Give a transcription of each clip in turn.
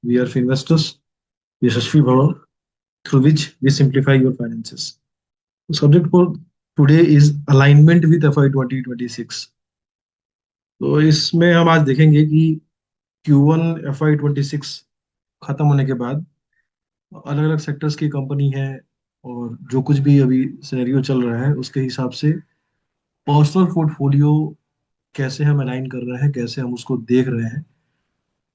We are Finvestors, Yashashvi Bhava, through which we simplify your finances. The subject for today is alignment with FI 2026. तो इसमें हम आज देखेंगे कि Q1 FI 26 खत्म होने के बाद अलग अलग सेक्टर्स की कंपनी है और जो कुछ भी अभी सिनेरियो चल रहा है उसके हिसाब से पर्सनल पोर्टफोलियो कैसे हम अलाइन कर रहे हैं, कैसे हम उसको देख रहे हैं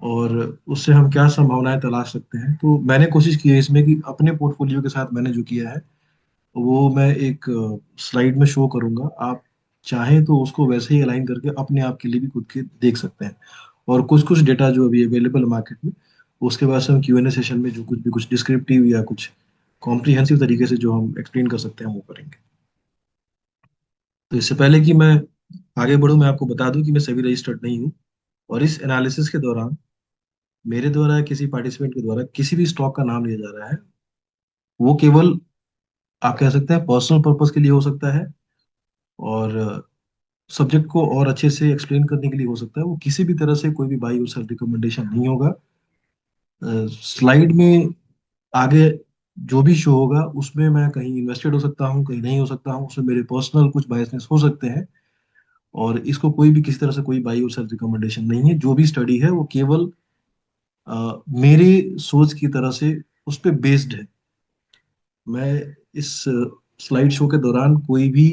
और उससे हम क्या संभावनाएं तलाश सकते हैं। तो मैंने कोशिश की है इसमें कि अपने पोर्टफोलियो के साथ मैंने जो किया है वो मैं एक स्लाइड में शो करूंगा। आप चाहें तो उसको वैसे ही अलाइन करके अपने आप के लिए भी खुद के देख सकते हैं। और कुछ कुछ डेटा जो अभी अवेलेबल है मार्केट में, उसके बाद से हम Q&A सेशन में जो कुछ भी कुछ डिस्क्रिप्टिव या कुछ कॉम्प्रिहेंसिव तरीके से जो हम एक्सप्लेन कर सकते हैं वो करेंगे। तो इससे पहले कि मैं आगे बढ़ूं, मैं आपको बता दूं कि मैं सेबी रजिस्टर्ड नहीं हूं और इस एनालिसिस के दौरान मेरे द्वारा या किसी पार्टिसिपेंट के द्वारा किसी भी स्टॉक का नाम लिया जा रहा है वो केवल आप कह सकते हैं पर्सनल पर्पस के लिए हो सकता है और सब्जेक्ट को और अच्छे से एक्सप्लेन करने के लिए हो सकता है। वो किसी भी तरह से कोई भी बाई और सेल रिकमेंडेशन नहीं होगा। स्लाइड में आगे जो भी शो होगा उसमें मैं कहीं इन्वेस्टेड हो सकता हूँ, कहीं नहीं हो सकता हूँ, उसमें मेरे पर्सनल कुछ बायसनेस हो सकते हैं। और इसको कोई भी किसी तरह से कोई बाई और सेल रिकमेंडेशन नहीं है। जो भी स्टडी है वो केवल मेरे सोच की तरह से उस पर बेस्ड है। मैं इस स्लाइड शो के दौरान कोई भी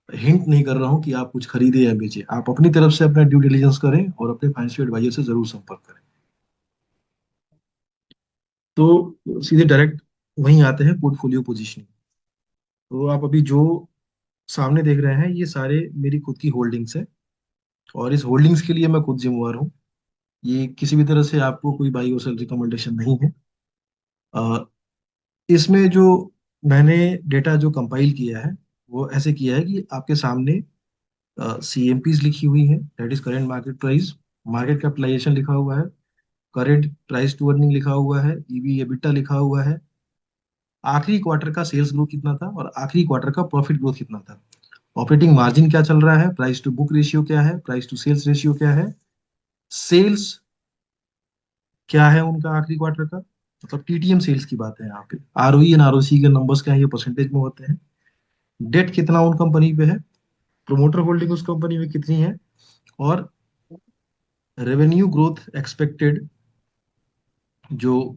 हिंट नहीं कर रहा हूं कि आप कुछ खरीदे या बेचे। आप अपनी तरफ से अपना ड्यू डिलिजेंस करें और अपने फाइनेंशियल एडवाइजर से जरूर संपर्क करें। तो सीधे डायरेक्ट वहीं आते हैं पोर्टफोलियो पोजीशनिंग। तो आप अभी जो सामने देख रहे हैं ये सारे मेरी खुद की होल्डिंग्स है और इस होल्डिंग्स के लिए मैं खुद जिम्मेवार हूँ। ये किसी भी तरह से आपको कोई बाई और सेल रिकमेंडेशन नहीं है। अ, इसमें जो मैंने डेटा जो कंपाइल किया है वो ऐसे किया है कि आपके सामने CMPs लिखी हुई है, that is current market price, market capitalization लिखा हुआ है, करेंट प्राइस टू अर्निंग लिखा हुआ है, EV एबिटा लिखा हुआ है, आखिरी क्वार्टर का सेल्स ग्रोथ कितना था और आखिरी क्वार्टर का प्रॉफिट ग्रोथ कितना था, ऑपरेटिंग मार्जिन क्या चल रहा है, प्राइस टू बुक रेशियो क्या है, प्राइस टू सेल्स रेशियो क्या है, सेल्स क्या है उनका आखिरी क्वार्टर का, मतलब TTM सेल्स की बात है यहाँ पे, ROE एंड ROC के नंबर्स क्या है, ये परसेंटेज में होते हैं, डेट कितना उन कंपनी पे है, प्रोमोटर होल्डिंग उस कंपनी में कितनी है, और रेवेन्यू ग्रोथ एक्सपेक्टेड जो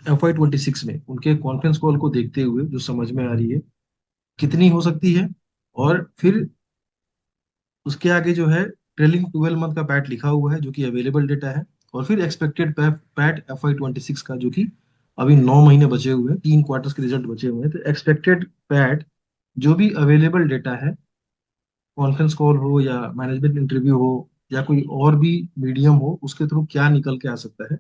FY 26 में उनके कॉन्फ्रेंस कॉल को देखते हुए जो समझ में आ रही है कितनी हो सकती है। और फिर उसके आगे जो है ट्रेलिंग 12 मंथ का पैट लिखा हुआ है जो कि अवेलेबल डेटा है। और फिर एक्सपेक्टेड पैट FY 26 का जो कि अभी 9 महीने बचे हुए हैं, 3 क्वार्टर्स के रिजल्ट बचे हुए हैं, तो एक्सपेक्टेड पैट जो भी अवेलेबल डेटा है, कॉन्फ्रेंस कॉल हो या मैनेजमेंट इंटरव्यू हो या कोई और भी मीडियम हो, उसके थ्रू क्या निकल के आ सकता है।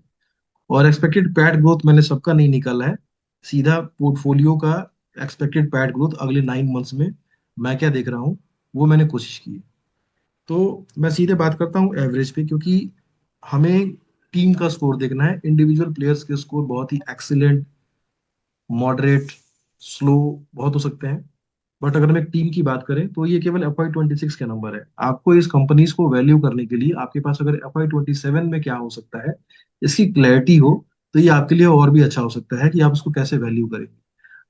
और एक्सपेक्टेड पैड ग्रोथ मैंने सबका नहीं निकाला है, सीधा पोर्टफोलियो का एक्सपेक्टेड पैड ग्रोथ अगले 9 मंथ्स में मैं क्या देख रहा हूँ वो मैंने कोशिश की है। तो मैं सीधे बात करता हूँ एवरेज पे, क्योंकि हमें टीम का स्कोर देखना है। इंडिविजुअल प्लेयर्स के स्कोर बहुत ही एक्सीलेंट, मॉडरेट, स्लो बहुत हो सकते हैं, बट अगर हम एक टीम की बात करें तो ये केवल FY 26 के नंबर है। आपको इस कंपनीज को वैल्यू करने के लिए आपके पास अगर FY 27 में क्या हो सकता है इसकी क्लैरिटी हो तो ये आपके लिए और भी अच्छा हो सकता है कि आप उसको कैसे वैल्यू करेंगे।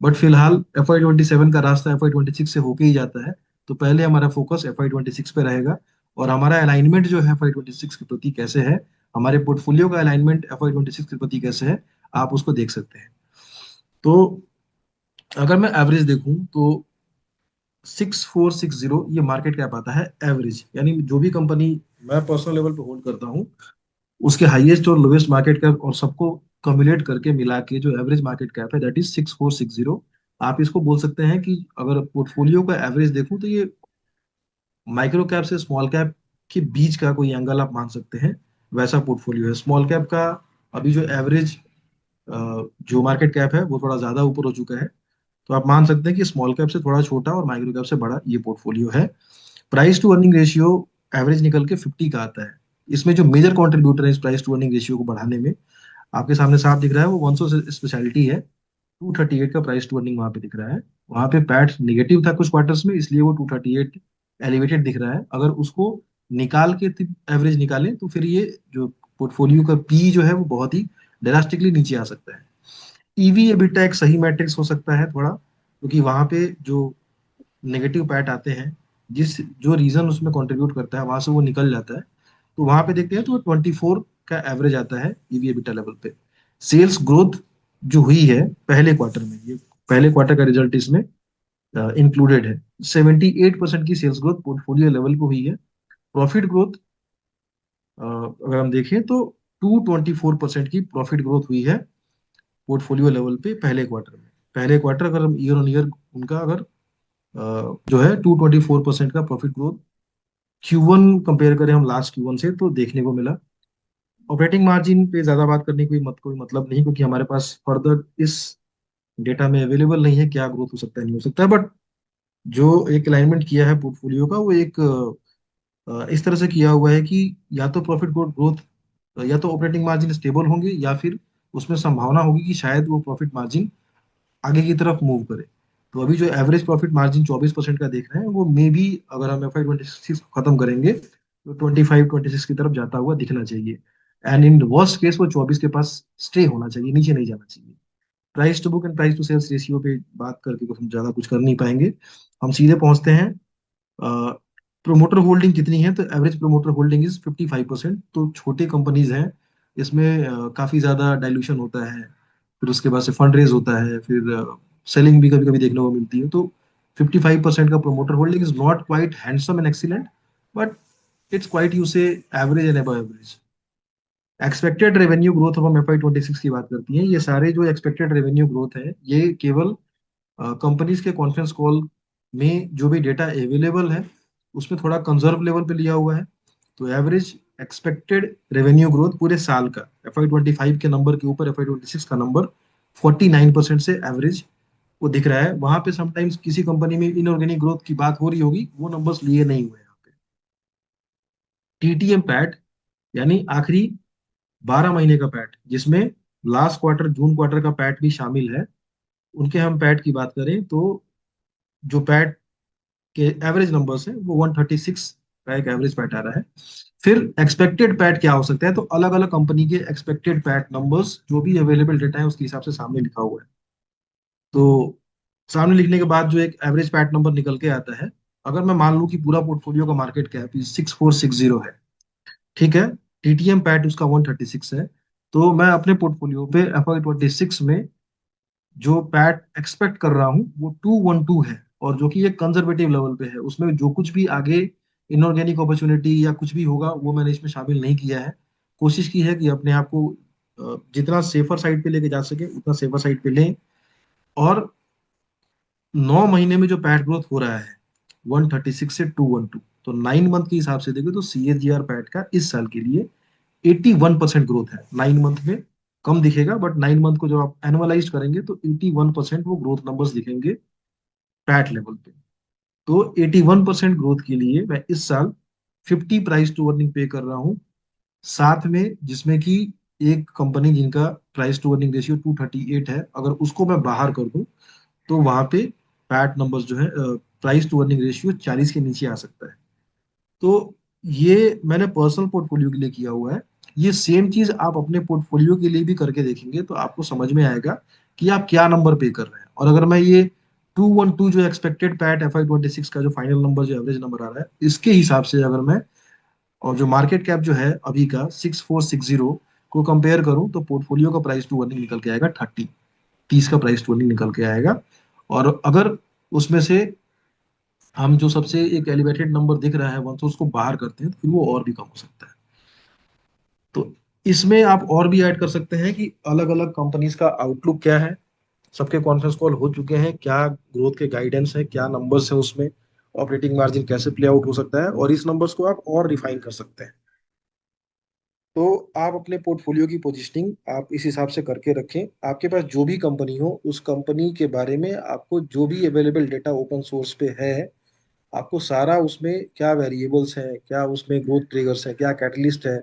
बट फिलहाल FY 27 का रास्ता FY 26 से होके ही जाता है। तो पहले हमारा फोकस FY 26 पे रहेगा और हमारा अलाइनमेंट जो है FY 26 के प्रति कैसे है, हमारे पोर्टफोलियो का अलाइनमेंट FY 26 के प्रति कैसे है, आप उसको देख सकते हैं। तो अगर मैं एवरेज देखूं तो 6460 ये मार्केट कैप आता है एवरेज, यानी जो भी कंपनी मैं पर्सनल लेवल पे होल्ड करता हूँ उसके हाईएस्ट और लोवेस्ट मार्केट कैप और सबको कम्युलेट करके मिला के जो एवरेज मार्केट कैप है दैट इज 6460। आप इसको बोल सकते हैं कि अगर पोर्टफोलियो का एवरेज देखूं तो ये माइक्रो कैप से स्मॉल कैप के बीच का कोई एंगल आप मान सकते हैं, वैसा पोर्टफोलियो है। स्मॉल कैप का अभी जो एवरेज जो मार्केट कैप है वो थोड़ा ज्यादा ऊपर हो चुका है, तो आप मान सकते हैं कि स्मॉल कैप से थोड़ा छोटा और माइक्रो कैप से बड़ा ये पोर्टफोलियो है। Price to earning ratio average निकल के 50 का आता है। इसमें जो मेजर कंट्रीब्यूटर है इस प्राइस टू अर्निंग रेशियो को बढ़ाने में, आपके सामने साफ दिख रहा है, वो वंशो स्पेशलिटी है। 238 का प्राइस टू अर्निंग वहां पे दिख रहा है। वहां पे पैट निगेटिव था कुछ क्वार्टर्स में, इसलिए वो 238 एलिवेटेड दिख रहा है। अगर उसको निकाल के एवरेज निकालें तो फिर ये जो पोर्टफोलियो का पी जो है वो बहुत ही ड्रास्टिकली नीचे आ सकता है। ईवी एबिटा एक सही मैट्रिक्स हो सकता है थोड़ा, क्योंकि वहां पे जो नेगेटिव पैट आते हैं, जिस जो रीजन उसमें कंट्रीब्यूट करता है वहां से वो निकल जाता है। तो वहां पे देखते हैं तो 24 का एवरेज आता है ईवी एबिटा लेवल पे। सेल्स ग्रोथ जो हुई है पहले क्वार्टर में, ये पहले क्वार्टर का रिजल्ट इसमें इंक्लूडेड है। 78% की सेल्स ग्रोथ पोर्टफोलियो लेवल पे हुई है। प्रॉफिट ग्रोथ अगर हम देखें तो 224% की प्रॉफिट ग्रोथ हुई है पोर्टफोलियो लेवल पे पहले क्वार्टर में। पहले क्वार्टर अगर हम ईयर ऑन ईयर उनका अगर जो है 224% का प्रॉफिट ग्रोथ Q1 कंपेयर करें हम लास्ट Q1 से तो देखने को मिला। ऑपरेटिंग मार्जिन पे ज्यादा बात करने की कोई मतलब नहीं, क्योंकि हमारे पास फर्दर इस डेटा में अवेलेबल नहीं है क्या ग्रोथ हो सकता है नहीं हो सकता है। बट जो एक अलाइनमेंट किया है पोर्टफोलियो का वो एक इस तरह से किया हुआ है कि या तो प्रॉफिट ग्रोथ या तो ऑपरेटिंग मार्जिन स्टेबल होंगे, या फिर उसमें संभावना होगी कि शायद वो प्रॉफिट मार्जिन आगे की तरफ मूव करे। तो अभी जो एवरेज प्रॉफिट मार्जिन 24% का देख रहे हैं वो मे बी, अगर हम FY26 को खत्म करेंगे तो 25-26 की तरफ जाता हुआ दिखना चाहिए। एंड इन वर्स्ट केस वो 24 के पास स्टे होना चाहिए, नीचे नहीं जाना चाहिए। Price to book and price to sales ratio पे बात करके कुछ हम ज्यादा कुछ कर नहीं पाएंगे। हम सीधे पहुंचते हैं। प्रोमोटर होल्डिंग कितनी है, तो एवरेज प्रोमोटर होल्डिंग इज 55%। तो छोटे कंपनीज हैं, इसमें काफी ज्यादा डाइल्यूशन होता है। फिर उसके बाद से फंड रेज होता है, फिर सेलिंग भी कभी कभी देखने को मिलती है। तो 55% का promoter holding is not quite handsome and excellent, but it's quite you say average and above average. Expected revenue growth, अब हम FY26 की बात करती हैं, ये सारे जो एक्सपेक्टेड रेवेन्यू ग्रोथ है ये केवल कंपनीज के कॉन्फ्रेंस कॉल में जो भी डेटा अवेलेबल है उसमें थोड़ा कंजर्व लेवल पे लिया हुआ है। तो एवरेज एक्सपेक्टेड रेवेन्यू ग्रोथ पूरे साल का FY25 के नंबर के ऊपर FY26 का नंबर 49% से एवरेज वो दिख रहा है। वहां पे समटाइम्स किसी कंपनी में इनऑर्गेनिक ग्रोथ की बात हो रही होगी, वो नंबर्स लिए नहीं हुए यहाँ पे। TTM पैट यानी आखिरी 12 महीने का पैट, जिसमें लास्ट क्वार्टर जून क्वार्टर का पैट भी शामिल है, उनके हम पैट की बात करें तो जो पैट के एवरेज नंबर्स है वो 136 का एक एवरेज पैट आ रहा है। फिर एक्सपेक्टेड पैट क्या हो सकता है, तो अलग अलग कंपनी के एक्सपेक्टेड पैट नंबर्स जो भी अवेलेबल डेटा है उसके हिसाब से सामने लिखा हुआ है। तो सामने लिखने के बाद जो एक एवरेज पैट नंबर निकल के आता है, अगर मैं मान लूं कि पूरा पोर्टफोलियो का मार्केट कैप 6460 है, ठीक है, TTM पैट उसका 136 है, तो मैं अपने पोर्टफोलियो पे FY26 में जो पैट एक्सपेक्ट कर रहा हूँ वो 212 है। और जो कि एक कंजर्वेटिव लेवल पे है, उसमें जो कुछ भी आगे इनऑर्गेनिक अपॉर्चुनिटी या कुछ भी होगा वो मैंने इसमें शामिल नहीं किया है। कोशिश की है कि अपने आप को जितना सेफर साइड पे लेके जा सके उतना सेफर साइड पे लें। और 9 महीने में जो पैट ग्रोथ हो रहा है 136 से 212, तो 9 मंथ के हिसाब से देखें तो CAGR पैट का इस साल के लिए 81% ग्रोथ है 9 मंथ में। कम दिखेगा बट 9 मंथ को जब आप एनुअलाइज करेंगे तो 81% वो ग्रोथ नंबर्स दिखेंगे पैट लेवल पे। तो 81% ग्रोथ के लिए मैं इस साल 50 प्राइस टू अर्निंग पे कर रहा हूँ, साथ में जिसमें कि एक कंपनी जिनका प्राइस टू अर्निंग रेशियो 238 है, अगर उसको मैं बाहर कर दूं तो वहां पे पैट नंबर्स जो है प्राइस टू अर्निंग रेशियो 40 के नीचे आ सकता है। तो ये मैंने पर्सनल पोर्टफोलियो के लिए किया हुआ है। ये सेम चीज आप अपने पोर्टफोलियो के लिए भी करके देखेंगे तो आपको समझ में आएगा कि आप क्या नंबर पे कर रहे हैं। और अगर मैं ये 212 जो एक्सपेक्टेड पैट FY26 का जो फाइनल नंबर जो एवरेज नंबर आ रहा है इसके हिसाब से अगर मैं, और जो मार्केट कैप जो है अभी का 6460 को कंपेयर करूं तो पोर्टफोलियो का प्राइस टू अर्निंग निकल के आएगा 30 का प्राइस टू अर्निंग निकल के आएगा। और अगर उसमें से हम जो सबसे एक एलिवेटेड नंबर दिख रहा है वन, तो उसको बाहर करते हैं तो फिर वो और भी कम हो सकता है। तो इसमें आप और भी ऐड कर सकते हैं कि अलग अलग कंपनीज का आउटलुक क्या है, सबके कॉन्फ्रेंस कॉल हो चुके हैं, क्या ग्रोथ के गाइडेंस है, क्या नंबर्स है उसमें, ऑपरेटिंग मार्जिन कैसे प्ले आउट हो सकता है, और इस नंबर्स को आप और रिफाइन कर सकते हैं। तो आप अपने पोर्टफोलियो की पोजीशनिंग आप इस हिसाब से करके रखें। आपके पास जो भी कंपनी हो उस कंपनी के बारे में आपको जो भी अवेलेबल डेटा ओपन सोर्स पे है, आपको सारा उसमें क्या वेरिएबल्स हैं, क्या उसमें ग्रोथ ट्रिगर्स है, क्या कैटलिस्ट है,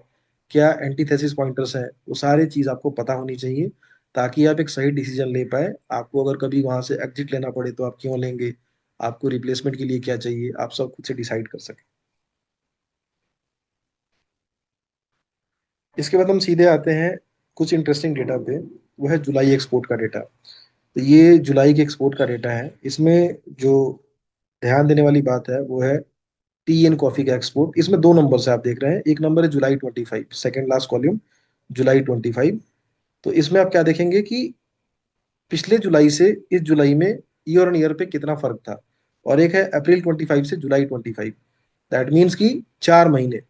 क्या एंटीथेसिस पॉइंटर्स है, वो सारी चीज आपको पता होनी चाहिए ताकि आप एक सही डिसीजन ले पाए। आपको अगर कभी वहां से एग्जिट लेना पड़े तो आप क्यों लेंगे, आपको रिप्लेसमेंट के लिए क्या चाहिए, आप सब खुद से डिसाइड कर सकें। इसके बाद हम सीधे आते हैं कुछ इंटरेस्टिंग डेटा पे। वो है जुलाई एक्सपोर्ट का डेटा। तो ये जुलाई के एक्सपोर्ट का डेटा है। इसमें जो ध्यान देने वाली बात है वो है टी एंड कॉफी का एक्सपोर्ट। इसमें दो नंबर से आप देख रहे हैं। एक नंबर है जुलाई 25, सेकेंड लास्ट कॉलम, जुलाई 25। तो इसमें आप क्या देखेंगे कि पिछले जुलाई से इस जुलाई में ईयर ऑन ईयर पे कितना फर्क था। और एक है अप्रैल 25 से जुलाई 25। दैट मीन्स कि 4 महीने।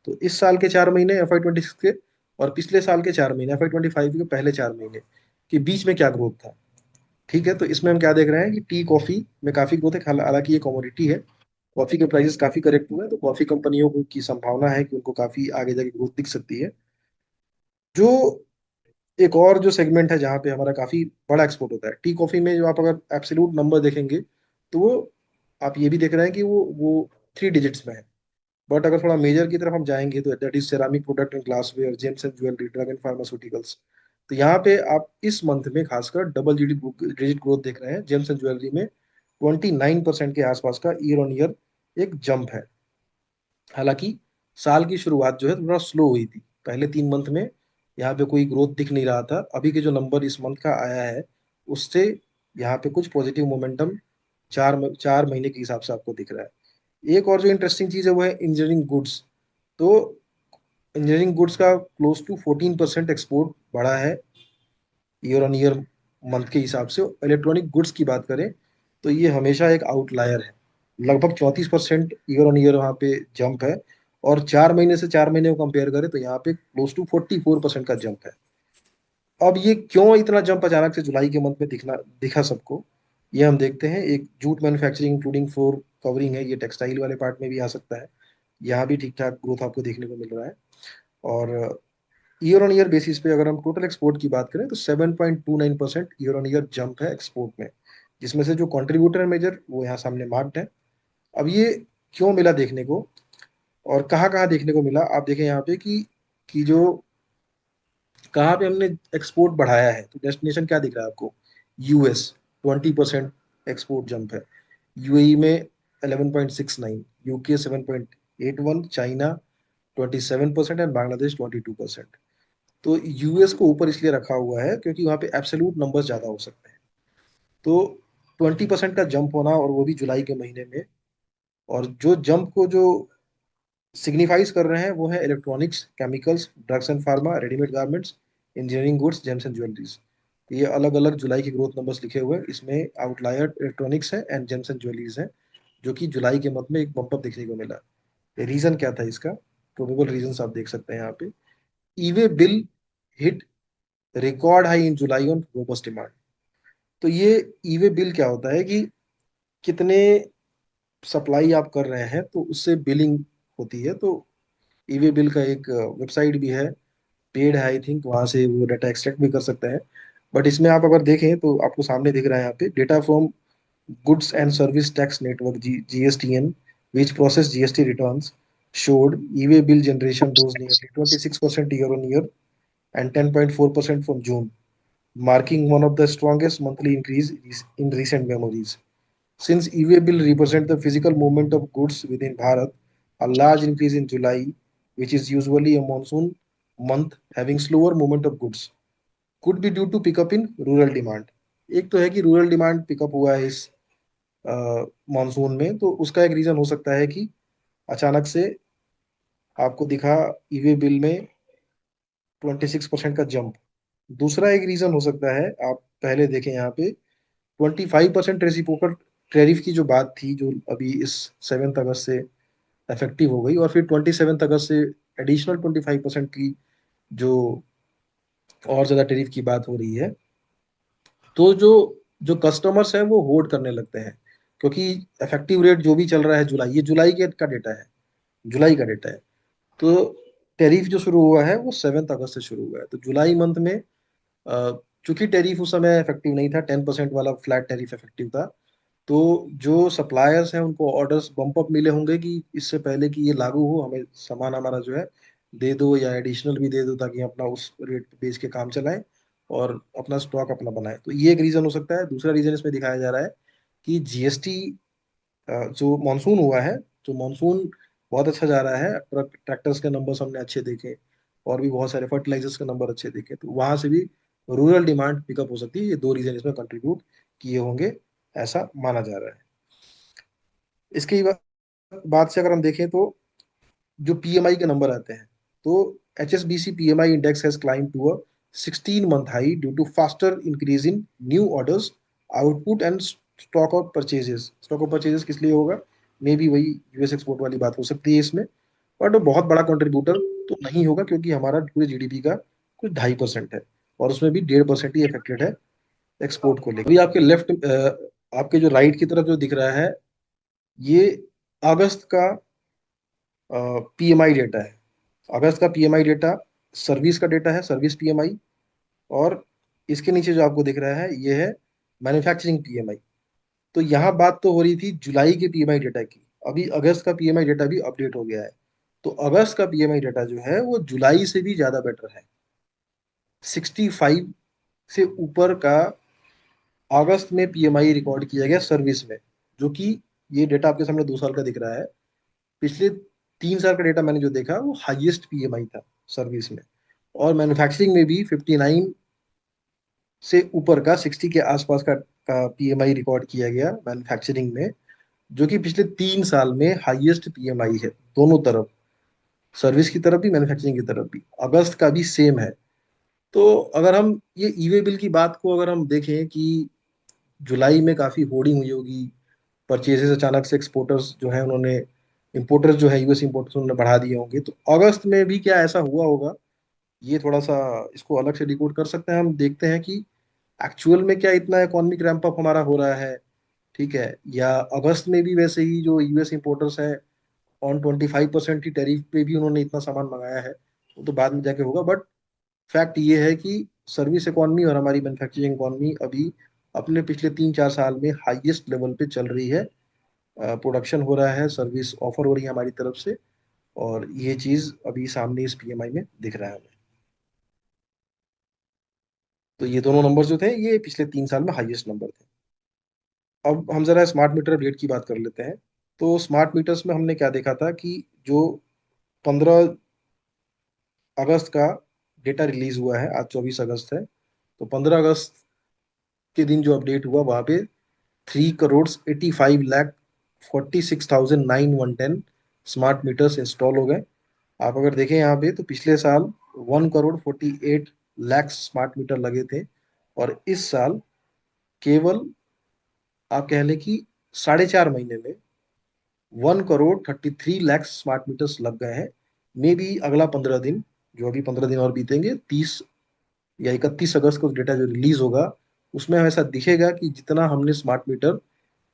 तो इस साल के 4 महीने FY 26 के, और पिछले साल के 4 महीने FY 25 के पहले 4 महीने के बीच में क्या ग्रोथ था। ठीक है, तो इसमें हम क्या देख रहे हैं कि टी कॉफी में काफी ग्रोथ है। हालांकि ये कमोडिटी है, कॉफी के प्राइसेस काफी करेक्ट हुए हैं, तो कॉफी कंपनियों को की संभावना है कि उनको काफी आगे जाके ग्रोथ दिख सकती है। जो एक और जो सेगमेंट है जहाँ पे हमारा काफी बड़ा एक्सपोर्ट होता है टी कॉफी में, जो आप अगर एब्सोल्यूट नंबर देखेंगे तो वो आप ये भी देख रहे हैं कि वो 3 डिजिट्स में है। बट अगर थोड़ा मेजर की तरफ हम जाएंगे तो that is ceramic product and glassware, James and jewellery, drug and pharmaceuticals. तो यहाँ पे आप इस मंथ में खासकर डबल डिजिट ग्रोथ देख रहे हैं। जेम्स एंड ज्वेलरी में 29% के आसपास का ईयर ऑन ईयर एक जंप है। हालांकि साल की शुरुआत जो है थोड़ा स्लो हुई थी। पहले 3 मंथ में यहाँ पे कोई ग्रोथ दिख नहीं रहा था। अभी के जो नंबर इस मंथ का आया है उससे यहाँ पे कुछ पॉजिटिव मोमेंटम 4 महीने के हिसाब से आपको दिख रहा है। एक और जो इंटरेस्टिंग चीज है वो है इंजीनियरिंग गुड्स। तो इंजीनियरिंग गुड्स का क्लोज टू 14% एक्सपोर्ट बढ़ा है ईयर ऑन ईयर मंथ के हिसाब से। इलेक्ट्रॉनिक गुड्स की बात करें तो ये हमेशा एक आउटलायर है। लगभग 34% ईयर ऑन ईयर वहाँ पे जंप है। और 4 महीने से 4 महीने को कंपेयर करें तो यहाँ पे क्लोज टू 44% का जंप है। अब ये क्यों इतना जंप अचानक से जुलाई के मंथ में दिखा सबको, ये हम देखते हैं। एक jute manufacturing including floor covering है, ये टेक्सटाइल वाले पार्ट में भी आ सकता है। यहाँ भी ठीक ठाक ग्रोथ आपको देखने को मिल रहा है। और ईयर ऑन ईयर बेसिस पे अगर हम टोटल एक्सपोर्ट की बात करें तो 7.29% ईयर ऑन ईयर जंप है एक्सपोर्ट में। जिसमें से जो कंट्रीब्यूटर है मेजर वो यहाँ सामने मार्क्ड है। अब ये क्यों मिला देखने को, और कहाँ कहाँ देखने को मिला, आप देखें यहाँ पे कि जो कहाँ पे हमने एक्सपोर्ट बढ़ाया है। तो डेस्टिनेशन क्या दिख रहा है आपको, यूएस 20% एक्सपोर्ट जंप है। यूएई में 11.69, यूके 7.81, चाइना 27% एंड बांग्लादेश 22%। तो यूएस को ऊपर इसलिए रखा हुआ है क्योंकि वहाँ पे एब्सोल्यूट नंबर्स ज़्यादा हो सकते हैं। तो 20% का जंप होना, और वो भी जुलाई के महीने में। और जो जंप को जो सिग्निफाइज कर रहे हैं वो है electronics, chemicals, drugs and pharma, readymade garments, engineering goods, James and jewelleries. ये अलग अलग जुलाई के ग्रोथ नंबर्स लिखे हुए हैं। इसमें आउटलायर इलेक्ट्रॉनिक्स है एंड जेम्स एंड ज्वेलरीज है, जो कि जुलाई के मंथ में एक बम्प अप देखने को मिला। रीजन क्या था इसका, प्रोबेबल रीजन आप देख सकते हैं यहाँ पे। E-way bill hit record high in July on robust demand. तो ये ईवे बिल क्या होता है कि कितने सप्लाई आप कर रहे हैं तो उससे बिलिंग होती है। तो ईवे बिल का एक वेबसाइट भी है, पेड है आई थिंक, वहां से वो डाटा एक्सट्रैक्ट भी कर सकते हैं। बट इसमें आप अगर देखें तो आपको सामने दिख रहा है यहाँ पे data from goods and service tax network, GSTN, which process GST returns, showed e-way bill generation rose nearly 26% year on year and 10.4% from June, marking one of the strongest monthly increase in recent memories. Since e-way bill represent the physical movement of goods within Bharat, a large increase in July, which is usually a monsoon month having slower movement of goods, could be due to pickup in rural demand. एक तो है कि rural demand pickup हुआ है इस monsoon में, तो उसका एक रीजन हो सकता है कि अचानक से आपको दिखा ईवे बिल में 26% का जंप। दूसरा एक रीजन हो सकता है, आप पहले देखें यहाँ पे 25% रेसिप्रोकल टैरिफ की जो बात थी, जो अभी इस 7 अगस्त से इफेक्टिव हो गई, और फिर 27 अगस्त से एडिशनल 25% की जो और ज्यादा टैरिफ की बात हो रही है। तो जो जो कस्टमर्स हैं वो होल्ड करने लगते हैं, क्योंकि इफेक्टिव रेट जो भी चल रहा है जुलाई, ये जुलाई के का डेटा है, जुलाई का डेटा है। तो टैरिफ जो शुरू हुआ है वो 7 अगस्त से शुरू हुआ है। तो जुलाई मंथ में चूंकि टैरिफ उस समय इफेक्टिव नहीं था, 10% वाला फ्लैट टैरिफ इफेक्टिव था। तो जो सप्लायर्स हैं उनको ऑर्डर्स बम्प अप मिले होंगे कि इससे पहले कि ये लागू हो हमें सामान हमारा जो है दे दो, या एडिशनल भी दे दो, ताकि अपना उस रेट पे बेच के काम चलाएं और अपना स्टॉक अपना बनाए। तो ये एक रीजन हो सकता है। दूसरा रीजन इसमें दिखाया जा रहा है कि जीएसटी, जो मानसून हुआ है, जो मानसून बहुत अच्छा जा रहा है। ट्रैक्टर्स के नंबर्स हमने अच्छे देखे, और भी बहुत सारे फर्टिलाइजर्स के नंबर अच्छे दिखे, तो वहां से भी रूरल डिमांड पिकअप हो सकती है। ये दो रीजन इसमें कंट्रीब्यूट किए होंगे, ऐसा माना जा रहा है। इसके बाद से अगर हम देखें तो जो पीएमआई के नंबर आते हैं, तो HSBC PMI index has climbed to a 16-month high due to faster increase in new orders, output and stock of purchases। Stock of purchases किस लिए होगा? मे बी वही यूएस एक्सपोर्ट वाली बात हो सकती है इसमें, बट वो बहुत बड़ा कंट्रीब्यूटर तो नहीं होगा, क्योंकि हमारा पूरे जीडीपी का कुछ 2.5% है, और उसमें भी 1.5% ही अफेक्टेड है एक्सपोर्ट को लेकर। अभी आपके लेफ्ट, आपके जो राइट की तरफ जो दिख रहा है, ये अगस्त का पीएमआई डेटा है। अगस्त का पीएमआई डेटा सर्विस का डेटा है, सर्विस पीएमआई। और इसके नीचे जो आपको दिख रहा है, ये है मैन्युफैक्चरिंग पीएमआई। तो यहाँ बात तो हो रही थी जुलाई के पीएमआई डेटा की, अभी अगस्त का पीएमआई डेटा भी अपडेट हो गया है। तो अगस्त का पीएमआई डेटा जो है वो जुलाई से भी ज्यादा बेटर है। 65 से ऊपर का अगस्त में पीएमआई रिकॉर्ड किया गया सर्विस में, जो कि ये डेटा आपके सामने 2 साल का दिख रहा है। पिछले 3 साल का डेटा मैंने जो देखा, वो हाईएस्ट पीएमआई था सर्विस में। और मैन्युफैक्चरिंग में भी 59 से ऊपर का, 60 के आसपास का पीएमआई रिकॉर्ड किया गया मैन्युफैक्चरिंग में, जो कि पिछले 3 साल में हाईएस्ट पीएमआई है, दोनों तरफ, सर्विस की तरफ भी मैन्युफैक्चरिंग की तरफ भी। अगस्त का भी सेम है। तो अगर हम ये ईवे बिल की बात को अगर हम देखें कि जुलाई में काफी होर्डिंग हुई होगी, परचेजेस अचानक से एक्सपोर्टर्स जो है उन्होंने, इंपोर्टर्स जो है यूएस इंपोर्टर्स उन्होंने बढ़ा दिए होंगे, तो अगस्त में भी क्या ऐसा हुआ होगा? ये थोड़ा सा इसको अलग से डिकोड कर सकते हैं। हम देखते हैं कि एक्चुअल में क्या इतना इकोनॉमिक रैंप अप हमारा हो रहा है, ठीक है, या अगस्त में भी वैसे ही जो यूएस इंपोर्टर्स हैं, ऑन 25% की टैरिफ पे भी उन्होंने इतना सामान मंगाया है, वो तो बाद में जाके होगा। बट फैक्ट ये है कि सर्विस इकोनॉमी और हमारी मैन्युफैक्चरिंग इकोनॉमी अभी अपने पिछले 3-4 साल में हाईएस्ट लेवल पे चल रही है। प्रोडक्शन हो रहा है, सर्विस ऑफर हो रही है हमारी तरफ से, और ये चीज अभी सामने इस पीएमआई में दिख रहा है हमें। तो ये दोनों नंबर जो थे, ये पिछले 3 साल में हाईएस्ट नंबर थे। अब हम जरा स्मार्ट मीटर अपडेट की बात कर लेते हैं। तो स्मार्ट मीटर्स में हमने क्या देखा था कि जो 15 अगस्त का डेटा रिलीज हुआ है, आज 24 अगस्त है, तो 15 अगस्त के दिन जो अपडेट हुआ, वहां पे 3,85,46,910 स्मार्ट मीटर्स इंस्टॉल हो गए। आप अगर देखें यहाँ पे, तो पिछले साल 1,48,00,000 स्मार्ट मीटर लगे थे, और इस साल केवल, आप कह लें कि 4.5 महीने में 1,33,00,000 स्मार्ट मीटर्स लग गए हैं। मे बी अगला 15 दिन, जो अभी 15 दिन और बीतेंगे, 30 या 31 अगस्त को डेटा जो रिलीज होगा, उसमें हमें ऐसा दिखेगा कि जितना हमने स्मार्ट मीटर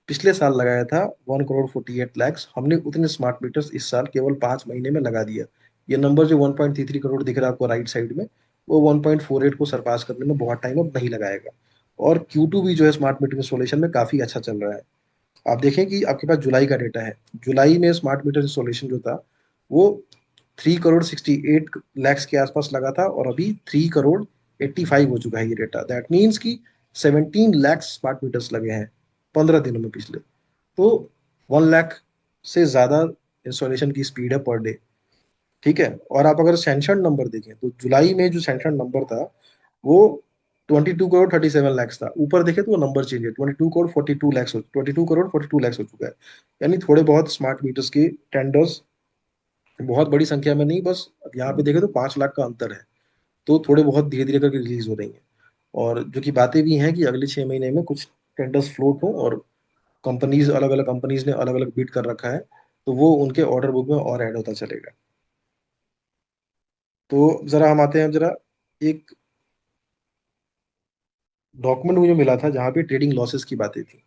पिछले साल लगाया था, 1,48,00,000, हमने उतने स्मार्ट मीटर्स इस साल केवल 5 महीने में लगा दिया। ये नंबर जो 1.33 करोड़ दिख रहा है आपको राइट साइड में, वो 1.48 को सरपास करने में बहुत टाइम अब नहीं लगाएगा। और Q2 भी जो है स्मार्ट मीटर इंस्टॉलेशन में काफी अच्छा चल रहा है। आप देखें कि आपके पास जुलाई का डेटा है, जुलाई में स्मार्ट मीटर इंस्टॉलेशन जो था, वो 3,68,00,000 के आसपास लगा था, और अभी 3,85 हो चुका है ये डेटा। दैट मीन्स कि 17 लाख स्मार्ट मीटर्स लगे हैं 15 दिनों में पिछले। तो 1 लाख से ज्यादा इंस्टॉलेशन की स्पीड है पर डे, ठीक है। और आप अगर सैंक्शन नंबर देखें, तो जुलाई में जो सैंक्शन नंबर था, वो 22,37 लाख था। ऊपर देखें तो वो नंबर चेंज है, 22,42 लाख, 22,42 लाख हो चुका है। यानी थोड़े बहुत स्मार्ट मीटर्स के टेंडर्स, बहुत बड़ी संख्या में नहीं, बस अब यहाँ पे देखें तो 5 लाख का अंतर है। तो थोड़े बहुत धीरे धीरे करके रिलीज हो रही हैं। और जो कि बातें भी हैं कि अगले 6 महीने में कुछ टेंडर्स फ्लोट हो, और कंपनीज, अलग अलग कंपनीज ने अलग अलग बिड कर रखा है, तो वो उनके ऑर्डर बुक में और ऐड होता चलेगा। तो जरा हम आते हैं जरा, एक डॉक्यूमेंट मुझे मिला था जहाँ पे ट्रेडिंग लॉसेस की बातें थी।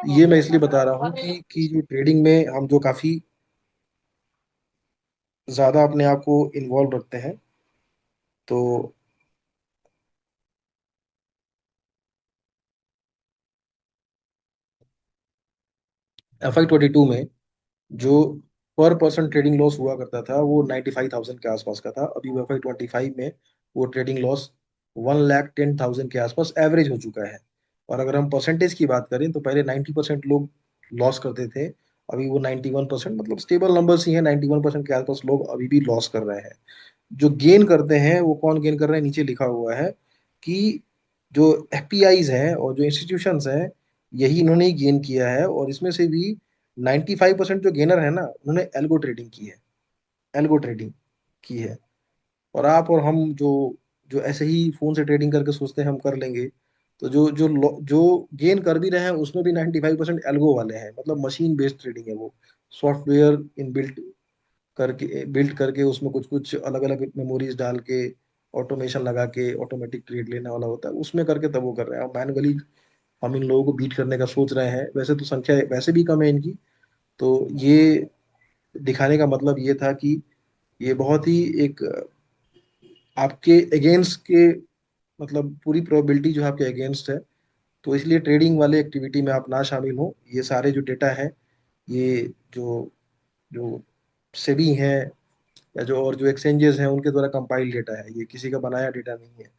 ये मैं इसलिए बता रहा हूँ कि जो ट्रेडिंग में हम जो काफी ज्यादा अपने आप को इन्वॉल्व रखते हैं, तो FY 22 में जो पर पर्सन ट्रेडिंग लॉस हुआ करता था, वो 95,000 के आसपास का था। अभी FY 25 में वो ट्रेडिंग लॉस 1,10,000 के आसपास एवरेज हो चुका है। और अगर हम परसेंटेज की बात करें, तो पहले 90% लोग लॉस करते थे, अभी वो 91%, मतलब स्टेबल नंबर्स ही है, 91% के आसपास लोग अभी भी लॉस कर रहे हैं। जो गेन करते हैं वो कौन गेन कर रहे हैं, नीचे लिखा हुआ है कि जो एफपीआईज हैं और जो इंस्टीट्यूशंस हैं, यही इन्होंने ही गेन किया है। और इसमें से भी 95% जो गेनर है ना, उन्होंने एल्गो ट्रेडिंग की है, एल्गो ट्रेडिंग की है। और आप और हम जो जो ऐसे ही फोन से ट्रेडिंग करके सोचते हैं हम कर लेंगे, तो जो गेन कर भी रहे हैं उसमें भी 95% एल्गो वाले हैं, मतलब मशीन बेस्ड ट्रेडिंग है वो। सॉफ्टवेयर इन बिल्ट करके उसमें कुछ कुछ अलग अलग मेमोरीज डाल के ऑटोमेशन लगा के ऑटोमेटिक ट्रेड लेने वाला होता है, उसमें करके तब वो कर रहे हैं। मैनुअली हम इन लोगों को बीट करने का सोच रहे हैं, वैसे तो संख्या वैसे भी कम है इनकी। तो ये दिखाने का मतलब ये था कि ये बहुत ही एक आपके अगेंस्ट के, मतलब पूरी प्रोबेबिलिटी जो है आपके अगेंस्ट है। तो इसलिए ट्रेडिंग वाले एक्टिविटी में आप ना शामिल हो। ये सारे जो डेटा है, ये जो जो सेबी हैं या जो और जो एक्सचेंजेस हैं उनके द्वारा कंपाइल डेटा है, ये किसी का बनाया डेटा नहीं है।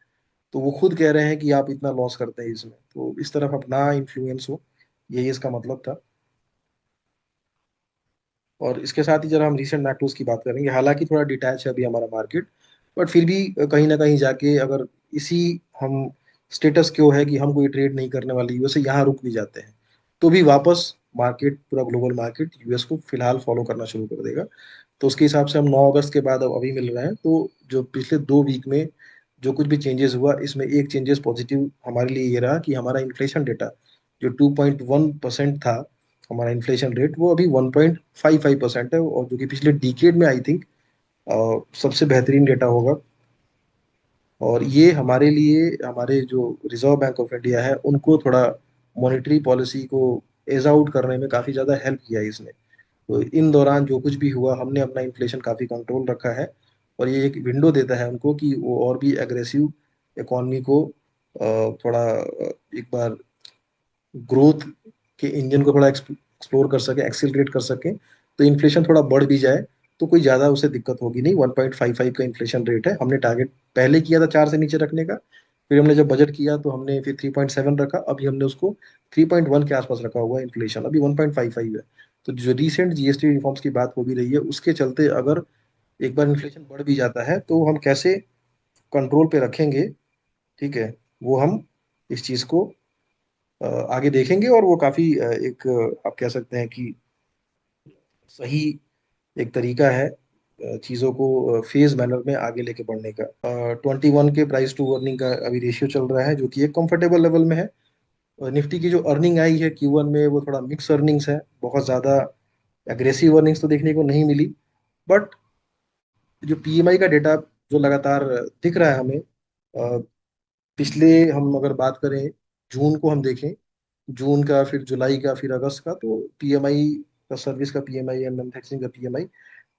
तो वो खुद कह रहे हैं कि आप इतना लॉस करते हैं इसमें, तो इस तरफ आप ना इन्फ्लुएंस हो, यही इसका मतलब था। और इसके साथ ही जरा हम रिसेंट मैक्रोज की बात करेंगे, हालांकि थोड़ा डिटैच है अभी हमारा मार्केट, बट फिर भी कहीं ना कहीं जाके अगर इसी हम स्टेटस क्यो है कि हम कोई ट्रेड नहीं करने वाले यूएस से, यहाँ रुक भी जाते हैं, तो भी वापस मार्केट, पूरा ग्लोबल मार्केट यूएस को फिलहाल फॉलो करना शुरू कर देगा। तो उसके हिसाब से हम 9 अगस्त के बाद अब अभी मिल रहे हैं, तो जो पिछले 2 वीक में जो कुछ भी चेंजेस हुआ, इसमें एक चेंजेस पॉजिटिव हमारे लिए ये रहा कि हमारा इन्फ्लेशन डेटा जो 2.1% था, हमारा इन्फ्लेशन रेट वो अभी 1.55% है, और जो कि पिछले डिकेड में आई थिंक सबसे बेहतरीन डेटा होगा। और ये हमारे लिए, हमारे जो रिजर्व बैंक ऑफ इंडिया है उनको थोड़ा मॉनेटरी पॉलिसी को एज आउट करने में काफ़ी ज़्यादा हेल्प किया है इसने। तो इन दौरान जो कुछ भी हुआ, हमने अपना इन्फ्लेशन काफ़ी कंट्रोल रखा है। और ये एक विंडो देता है उनको कि वो और भी एग्रेसिव इकॉनमी को थोड़ा एक बार ग्रोथ के इंजन को थोड़ा एक्सप्लोर कर सके, एक्सिलरेट कर सके। तो इन्फ्लेशन थोड़ा बढ़ भी जाए तो कोई ज़्यादा उसे दिक्कत होगी नहीं। 1.55 का इन्फ्लेशन रेट है, हमने टारगेट पहले किया था 4 से नीचे रखने का, फिर हमने जब बजट किया तो हमने फिर 3.7 रखा, अभी हमने उसको 3.1 के आसपास रखा हुआ है। इन्फ्लेशन अभी 1.55 है। तो जो रिसेंट जीएसटी रिफॉर्म्स की बात हो भी रही है, उसके चलते अगर एक बार इन्फ्लेशन बढ़ भी जाता है तो हम कैसे कंट्रोल पे रखेंगे, ठीक है, वो हम इस चीज़ को आगे देखेंगे। और वो काफी एक आप कह सकते हैं कि सही एक तरीका है चीजों को फेज मैनर में आगे लेके बढ़ने का। 21 के प्राइस टू अर्निंग का अभी रेशियो चल रहा है, जो कि एक कंफर्टेबल लेवल में है। और निफ्टी की जो अर्निंग आई है Q1 में, वो थोड़ा मिक्स अर्निंग्स है, बहुत ज्यादा एग्रेसिव अर्निंग्स तो देखने को नहीं मिली। बट जो पीएमआई का डेटा जो लगातार दिख रहा है हमें, पिछले हम अगर बात करें, जून को हम देखें, जून का, फिर जुलाई का, फिर अगस्त का, तो पीएमआई का, सर्विस का पीएमआई या मैन्युफैक्चरिंग का पीएमआई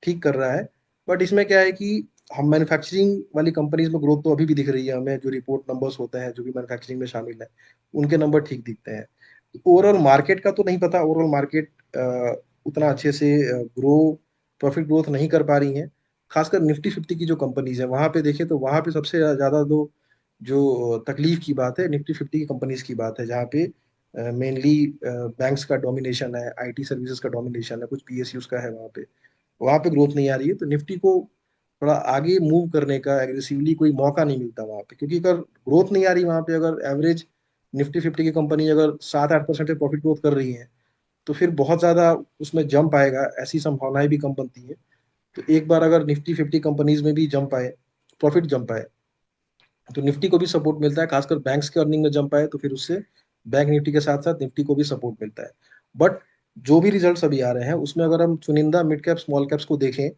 ठीक कर रहा है। बट इसमें क्या है कि हम मैन्युफैक्चरिंग वाली कंपनीज में ग्रोथ तो अभी भी दिख रही है हमें, जो रिपोर्ट नंबर्स होते हैं जो भी मैन्युफैक्चरिंग में शामिल है उनके नंबर ठीक दिखते हैं। ओवरऑल मार्केट का तो नहीं पता, ओवरऑल मार्केट उतना अच्छे से ग्रो, प्रॉफिट ग्रोथ नहीं कर पा रही है। खासकर निफ्टी 50 की जो कंपनीज है वहां पे देखें तो वहां पे सबसे ज्यादा दो जो तकलीफ की बात है, निफ्टी 50 की कंपनीज की बात है, जहाँ पे मेनली बैंक्स का डोमिनेशन है, आईटी सर्विसेज का डोमिनेशन है, कुछ पीएसयूज का है, वहाँ पे ग्रोथ नहीं आ रही है। तो निफ्टी को थोड़ा आगे मूव करने का एग्रेसिवली कोई मौका नहीं मिलता वहाँ पे, क्योंकि अगर ग्रोथ नहीं आ रही वहाँ पे, अगर एवरेज निफ्टी 50 की कंपनी अगर 7-8% प्रॉफिट ग्रोथ कर रही है, तो फिर बहुत ज्यादा उसमें जंप आएगा, ऐसी संभावनाएं भी कम बनती है। तो एक बार अगर निफ्टी 50 कंपनीज में भी जंप आए, प्रॉफिट जंप आए, तो निफ्टी को भी सपोर्ट मिलता है। खासकर बैंक्स के अर्निंग में जंप आए तो फिर उससे बैंक निफ्टी के साथ साथ निफ्टी को भी सपोर्ट मिलता है। बट जो भी रिजल्ट्स अभी आ रहे हैं उसमें अगर हम चुनिंदा मिड कैप स्मॉल कैप्स को देखें,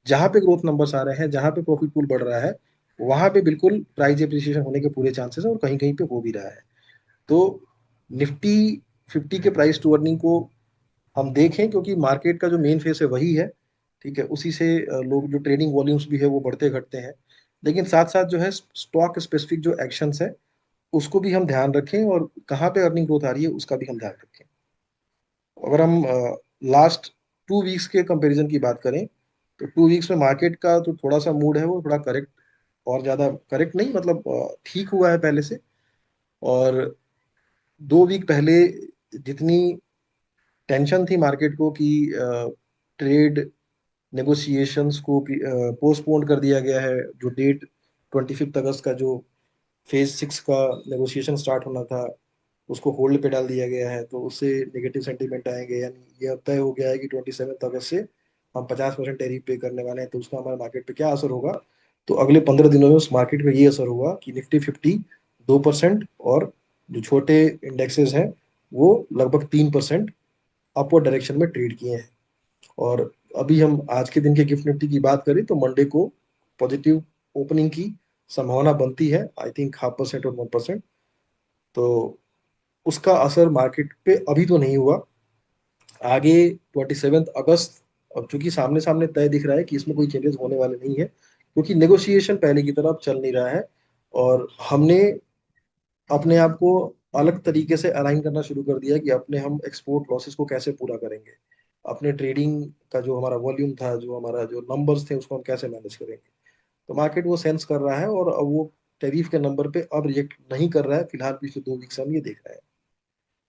जहां पे ग्रोथ नंबर्स आ रहे हैं, जहां पे प्रॉफिट पूल बढ़ रहा है, वहां पे बिल्कुल प्राइस एप्रिसिएशन होने के पूरे चांसेस है, और कहीं कहीं पे हो भी रहा है। तो निफ्टी 50 के प्राइस टू अर्निंग को हम देखें, क्योंकि मार्केट का जो मेन फेस है वही है, ठीक है, उसी से लोग जो ट्रेडिंग वॉल्यूम्स भी है वो बढ़ते घटते हैं। लेकिन साथ साथ जो है स्टॉक स्पेसिफिक जो एक्शंस है उसको भी हम ध्यान रखें, और कहाँ पे अर्निंग ग्रोथ आ रही है उसका भी हम ध्यान रखें। अगर हम लास्ट 2 वीक्स के कंपैरिजन की बात करें, तो 2 वीक्स में मार्केट का तो थोड़ा सा मूड है वो थोड़ा करेक्ट, और ज़्यादा करेक्ट नहीं, मतलब ठीक हुआ है पहले से। और 2 वीक पहले जितनी टेंशन थी मार्केट को कि ट्रेड नेगोशिएशंस को पोस्टपोन कर दिया गया है। जो डेट 25 अगस्त का जो फेज 6 का नेगोशिएशन स्टार्ट होना था, उसको होल्ड पे डाल दिया गया है। तो उससे नेगेटिव सेंटीमेंट आएंगे, यानी ये अब तय हो गया है कि 27 अगस्त से हम 50% टैरिफ पे करने वाले हैं। तो उसका हमारे मार्केट पे क्या असर होगा? तो अगले 15 दिनों में उस मार्केट पे ये असर होगा कि निफ्टी 50 2%, और जो छोटे इंडेक्सेस हैं वो लगभग 3% अपवर्ड डायरेक्शन में ट्रेड किए हैं। और अभी हम आज के दिन के गिफ्ट निफ्टी की बात करें तो मंडे को पॉजिटिव ओपनिंग की संभावना बनती है, आई थिंक 0.5% और 1%। तो उसका असर मार्केट पे अभी तो नहीं हुआ। आगे 27 अगस्त, अब चूंकि सामने सामने तय दिख रहा है कि इसमें कोई चेंजेस होने वाले नहीं है, क्योंकि नेगोशिएशन पहले की तरह अब चल नहीं रहा है। और हमने अपने आप को अलग तरीके से अलाइन करना शुरू कर दिया है कि अपने हम एक्सपोर्ट लॉसेस को कैसे पूरा करेंगे, अपने ट्रेडिंग का जो हमारा वॉल्यूम था, जो हमारा जो नंबर्स थे, उसको हम कैसे मैनेज करेंगे। तो मार्केट वो सेंस कर रहा है, और अब वो टैरिफ के नंबर पे अब रिजेक्ट नहीं कर रहा है। फिलहाल पिछले 2 वीक से हम ये देख रहे हैं।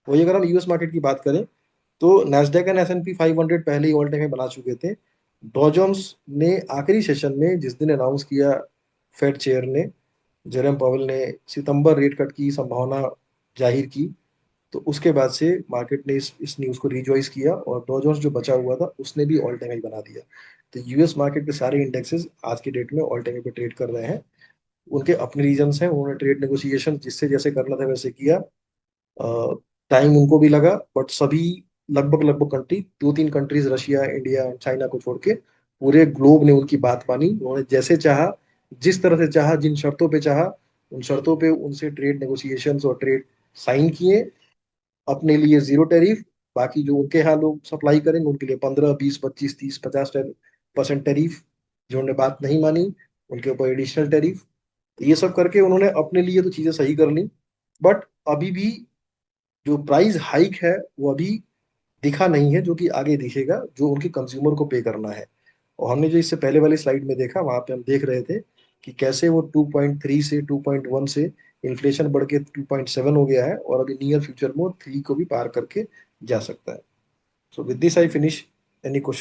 वही अगर हम यूएस मार्केट की बात करें तो नैस्डैक एंड S&P 500 पहले ही ऑल टाइम में बना चुके थे। डॉ जोन्स ने आखिरी सेशन में जिस दिन अनाउंस किया फेड चेयर ने, जेरम पॉवेल ने, सितंबर रेट कट की संभावना जाहिर की, तो उसके बाद से मार्केट ने इस न्यूज को रिजॉइस किया, और डॉ जोन्स जो बचा हुआ था उसने भी ऑल टाइम हाई बना दिया। तो यूएस मार्केट के सारे इंडेक्सेस आज की डेट में ऑल टाइम पे ट्रेड कर रहे हैं। उनके अपने रीजंस हैं, उन्होंने ट्रेड नेगोशिएशन जिससे जैसे करना था वैसे किया। टाइम उनको भी लगा, बट सभी लगभग लगभग country, 2-3 countries, Russia, India, China को छोड़ के पूरे ग्लोब ने उनकी बात मानी। उन्होंने जैसे चाहा, जिस तरह से चाहा, जिन शर्तों पे चाहा, उन शर्तों पे उनसे ट्रेड नेगोशिएशंस और ट्रेड साइन किए। अपने लिए जीरो टैरिफ, बाकी जो उनके यहाँ लोग सप्लाई करेंगे उनके लिए 15, 20, 25, 30, 50% टैरिफ। जो उन्होंने बात नहीं मानी उनके ऊपर एडिशनल टैरिफ। तो ये सब करके उन्होंने अपने लिए तो चीजें सही कर ली, बट अभी भी जो प्राइस हाइक है वो अभी दिखा नहीं है, जो कि आगे दिखेगा, जो उनके कंज्यूमर को पे करना है। और हमने जो इससे पहले वाली स्लाइड में देखा, वहां पे हम देख रहे थे कि कैसे वो 2.3 से 2.1 से इन्फ्लेशन बढ़ के 2.7 हो गया है, और अभी नियर फ्यूचर में 3 को भी पार करके जा सकता है। So with this I finish. Any question?